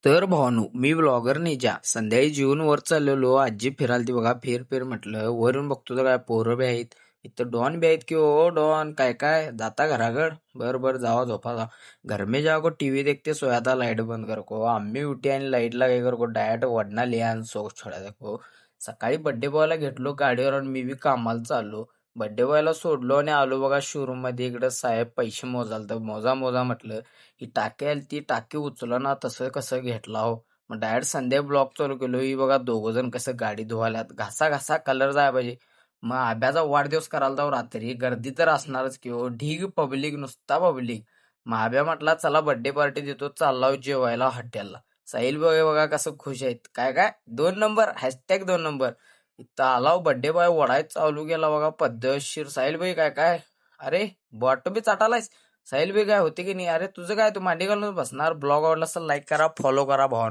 तर भावानो, मी ब्लॉगर निजा संध्याकाळी जेवून वर चाललेलो. आजी फिरालती बघा, फिर फिर म्हटलं. वरून बघतो तर काय पोरं बी आहेत. इथं डॉन बी आहेत की ओ डॉन, काय काय जाता घराकड? बर बर, जावा झोपा जा. घर में जाको टीवी देखते सोया था, लाईट बंद कर को आम्ही उठी आणि लाईटला काय कर को डायरेक्ट वडना लिया आणि सो छोडा को. सकाळी बड्डे बॉयला घेतलो गाडीवर आणि मी बी कामाला चाललो. बड्डे बॉयला सोडलो आणि आलो बघा शोरूम मध्ये. इकडे साहेब पैसे मोजाल तर मोजा मोजा म्हटलं. ही टाकी आली, ती टाकी उचला ना, तसं कसं घेतला हो. मग डायरेक्ट संध्या ब्लॉक चालू केलो. ही बघा दोघ जण कसं गाडी धुवाल्यात, घासा घासा कलर जाय पाहिजे. मग आब्याचा वाढदिवस करायला जाऊ रात्री, गर्दी तर असणारच की हो, ढीग पब्लिक, नुसता पब्लिक. मग आब्या म्हटला चला बर्थडे पार्टी देतो, चालला जेवायला हॉटेलला. साहिल बघा बघा कसं खुश आहेत. काय काय 2 नंबर, हॅशटॅग 2 नंबर. इथं आला बड्डे बॉय वडाय चालू केला बघा पद्धतशीर. साहिल भाई काय काय, अरे बॉट बी चाटालायस. साहिल बी काय होते की नाही? अरे तुझं काय, तू मांडी घालून बसणार. ब्लॉग आवडला असेल लाईक करा, फॉलो करा भावा.